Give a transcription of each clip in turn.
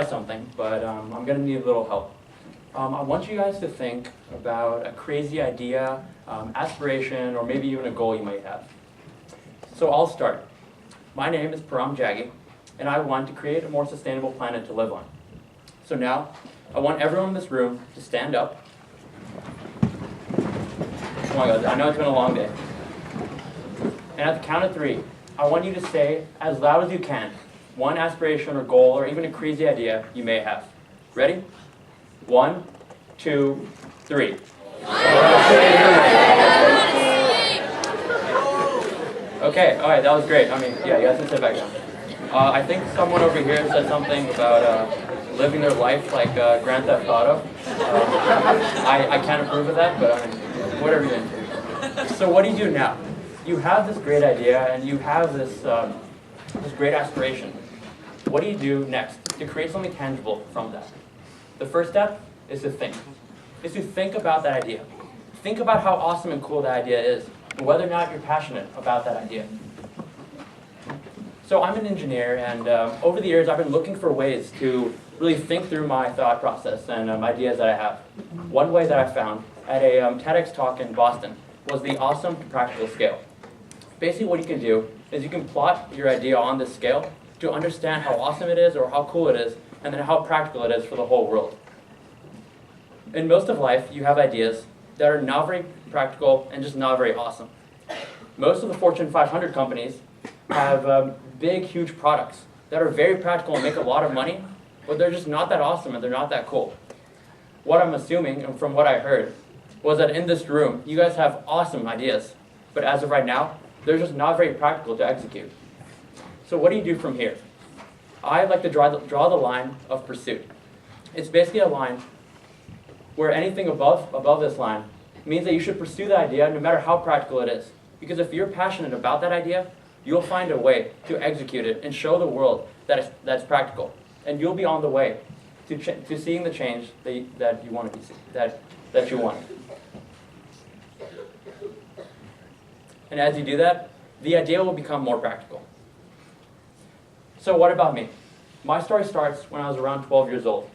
something, but I'm going to need a little help. I want you guys to think about a crazy idea, aspiration, or maybe even a goal you might have. So I'll start. My name is Param Jaggi, and I want to create a more sustainable planet to live on. So now, I want everyone in this room to stand up. Oh my God, I know it's been a long day. And at the count of 3, I want you to say as loud as you can one aspiration or goal or even a crazy idea you may have. Ready? 1, 2, 3. Okay, all right, that was great. I mean, yeah, you guys can sit back down. I think someone over here said something about living their life like Grand Theft Auto. I can't approve of that, but I mean, whatever you're into. So what do you do now? You have this great idea and you have this great aspiration. What do you do next to create something tangible from that? The first step is to think. Is to think about that idea. Think about how awesome and cool that idea is, and whether or not you're passionate about that idea. So I'm an engineer, and over the years I've been looking for ways to really think through my thought process and ideas that I have. One way that I found at a TEDx talk in Boston was the awesome to practical scale. Basically what you can do is you can plot your idea on this scale to understand how awesome it is or how cool it is, and then how practical it is for the whole world. In most of life, you have ideas that are not very practical and just not very awesome. Most of the Fortune 500 companies have big, huge products that are very practical and make a lot of money, but they're just not that awesome and they're not that cool. What I'm assuming, and from what I heard, was that in this room, you guys have awesome ideas, but as of right now, they're just not very practical to execute. So what do you do from here? I like to draw the line of pursuit. It's basically a line where anything above this line means that you should pursue the idea no matter how practical it is. Because if you're passionate about that idea, you'll find a way to execute it and show the world that that's practical. And you'll be on the way to seeing the change that you want to be that you want. And as you do that, the idea will become more practical. So what about me? My story starts when I was around 12 years old.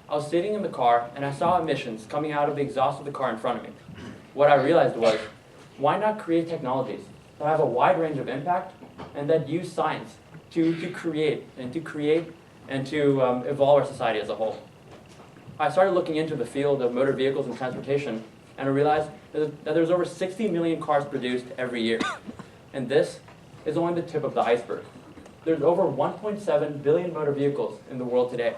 I was sitting in the car and I saw emissions coming out of the exhaust of the car in front of me. What I realized was, why not create technologies that have a wide range of impact and that use science to create and to evolve our society as a whole? I started looking into the field of motor vehicles and transportation, and I realized that there's over 60 million cars produced every year. And this is only the tip of the iceberg. There's over 1.7 billion motor vehicles in the world today.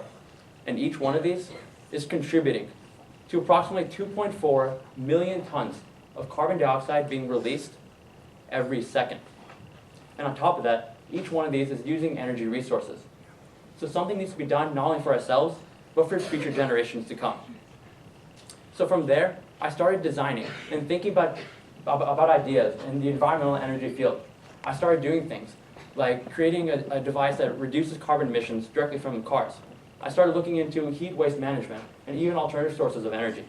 And each one of these is contributing to approximately 2.4 million tons of carbon dioxide being released every second. And on top of that, each one of these is using energy resources. So something needs to be done not only for ourselves, but for future generations to come. So from there, I started designing and thinking about ideas in the environmental energy field. I started doing things like creating a device that reduces carbon emissions directly from the cars. I started looking into heat waste management and even alternative sources of energy.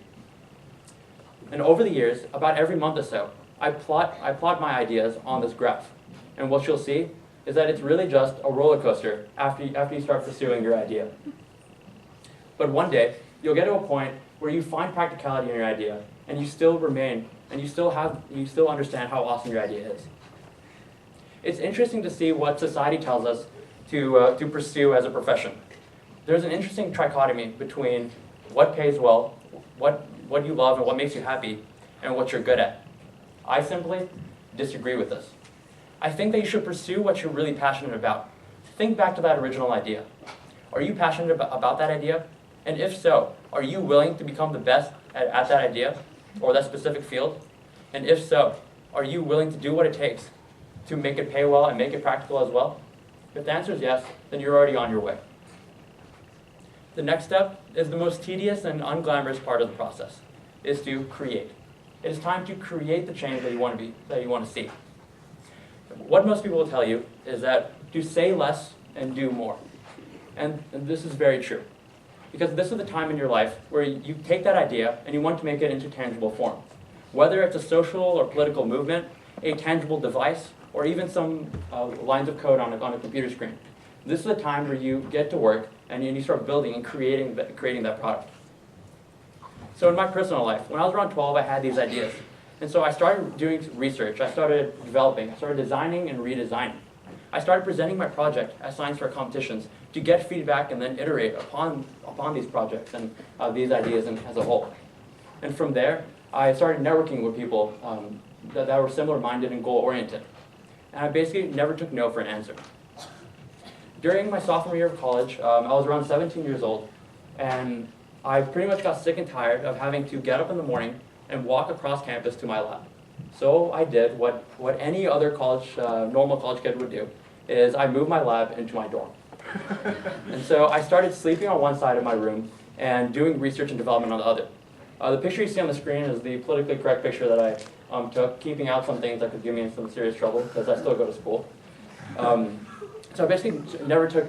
And over the years, about every month or so, I plot my ideas on this graph. And what you'll see is that it's really just a roller coaster after you start pursuing your idea. But one day, you'll get to a point where you find practicality in your idea, and you still remain, and you still understand how awesome your idea is. It's interesting to see what society tells us to pursue as a profession. There's an interesting trichotomy between what pays well, what you love and what makes you happy, and what you're good at. I simply disagree with this. I think that you should pursue what you're really passionate about. Think back to that original idea. Are you passionate about that idea? And if so, are you willing to become the best at that idea or that specific field? And if so, are you willing to do what it takes to make it pay well and make it practical as well? If the answer is yes, then you're already on your way. The next step is the most tedious and unglamorous part of the process, is to create. It is time to create the change that you want to see. What most people will tell you is that to say less and do more. And this is very true. Because this is the time in your life where you take that idea and you want to make it into tangible form. Whether it's a social or political movement, a tangible device, or even some lines of code on a computer screen. This is the time where you get to work and you start building and creating that product. So in my personal life, when I was around 12, I had these ideas. And so I started doing research, I started developing, I started designing and redesigning. I started presenting my project at science fair competitions to get feedback and then iterate upon these projects and these ideas as a whole. And from there, I started networking with people that were similar-minded and goal-oriented. And I basically never took no for an answer. During my sophomore year of college, I was around 17 years old, and I pretty much got sick and tired of having to get up in the morning and walk across campus to my lab. So I did what any other normal college kid would do, is I moved my lab into my dorm. And so I started sleeping on one side of my room and doing research and development on the other. The picture you see on the screen is the politically correct picture that I took, keeping out some things that could get me in some serious trouble, because I still go to school. So I basically never took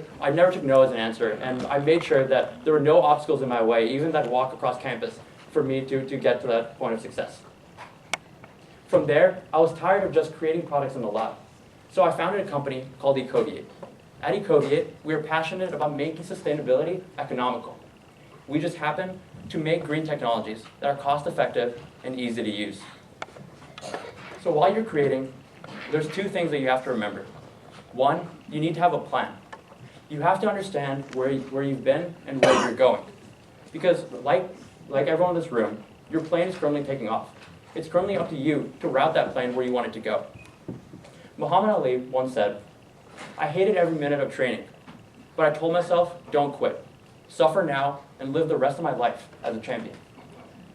no as an answer, and I made sure that there were no obstacles in my way, even that walk across campus, for me to get to that point of success. From there, I was tired of just creating products in the lab. So I founded a company called Ecoviate. At Ecoviate, we are passionate about making sustainability economical. We just happen to make green technologies that are cost-effective and easy to use. So while you're creating, there's two things that you have to remember. One, you need to have a plan. You have to understand where you've been and where you're going. Because like everyone in this room, your plane is currently taking off. It's currently up to you to route that plane where you want it to go. Muhammad Ali once said, "I hated every minute of training, but I told myself, don't quit. Suffer now and live the rest of my life as a champion."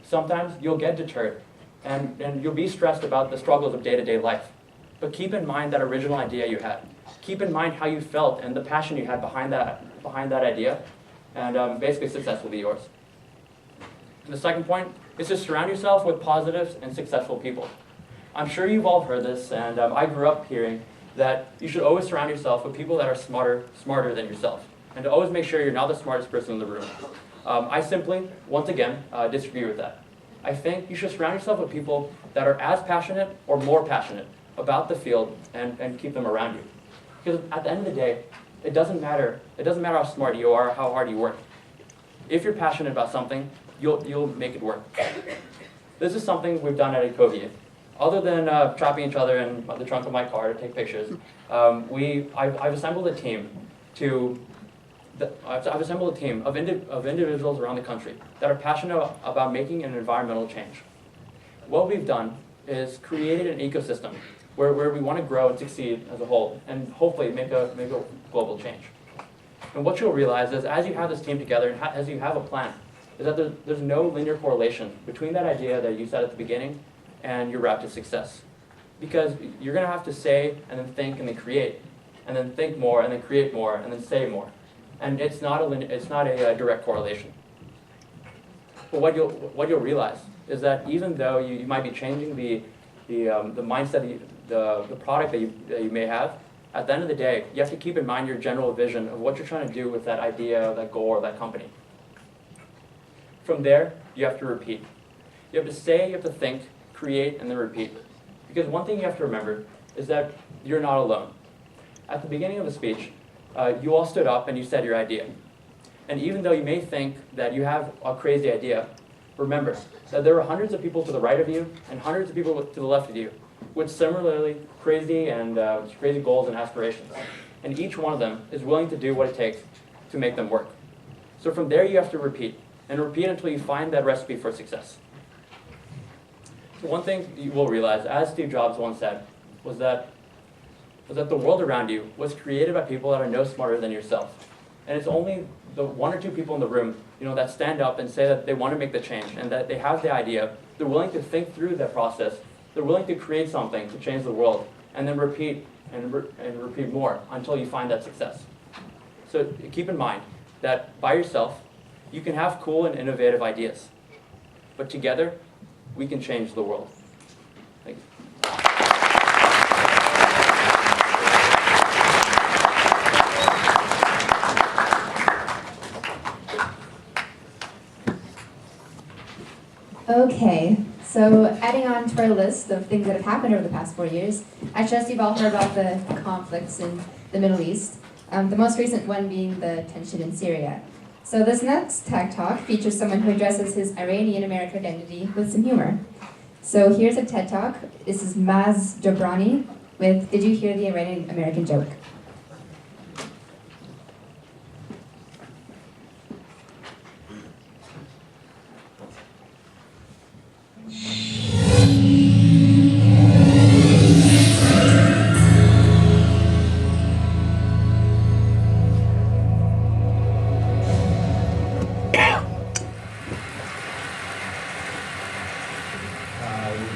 Sometimes you'll get deterred and you'll be stressed about the struggles of day-to-day life. But keep in mind that original idea you had. Keep in mind how you felt and the passion you had behind that idea, and basically success will be yours. And the second point is to surround yourself with positive and successful people. I'm sure you've all heard this, and I grew up hearing that you should always surround yourself with people that are smarter than yourself, and to always make sure you're not the smartest person in the room. I simply, once again, disagree with that. I think you should surround yourself with people that are as passionate or more passionate about the field and keep them around you. Because at the end of the day, it doesn't matter how smart you are, how hard you work. If you're passionate about something, you'll make it work. This is something we've done at Ecoviate. Other than trapping each other in the trunk of my car to take pictures, I've assembled a team of individuals around the country that are passionate about making an environmental change. What we've done is created an ecosystem where we want to grow and succeed as a whole, and hopefully make a global change. And what you'll realize is, as you have this team together and as you have a plan, is that there's no linear correlation between that idea that you said at the beginning and your route to success. Because you're going to have to say, and then think, and then create, and then think more, and then create more, and then say more. And it's not a direct correlation. But what you'll realize is that even though you might be changing the mindset, the product that you may have, at the end of the day, you have to keep in mind your general vision of what you're trying to do with that idea, that goal, or that company. From there, you have to repeat. You have to say, you have to think, create, and then repeat. Because one thing you have to remember is that you're not alone. At the beginning of the speech, you all stood up and you said your idea. And even though you may think that you have a crazy idea, remember that there are hundreds of people to the right of you and hundreds of people to the left of you with similarly crazy goals and aspirations. And each one of them is willing to do what it takes to make them work. So from there you have to repeat, and repeat until you find that recipe for success. So one thing you will realize, as Steve Jobs once said, was that the world around you was created by people that are no smarter than yourself. And it's only the one or two people in the room, that stand up and say that they want to make the change and that they have the idea. They're willing to think through that process. They're willing to create something to change the world, and then repeat and repeat more until you find that success. So keep in mind that by yourself, you can have cool and innovative ideas, but together, we can change the world. Thank you. Okay, so adding on to our list of things that have happened over the past 4 years, I trust you've all heard about the conflicts in the Middle East. The most recent one being the tension in Syria. So this next Tech Talk features someone who addresses his Iranian-American identity with some humor. So here's a TED Talk. This is Maz Jobrani with Did You Hear the Iranian-American Joke?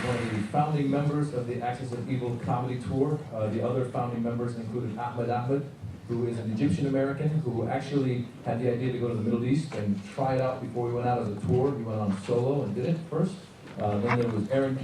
One of the founding members of the Axis of Evil comedy tour. The other founding members included Ahmed, who is an Egyptian American who actually had the idea to go to the Middle East and try it out before we went out as a tour. He went on solo and did it first. Then there was Aaron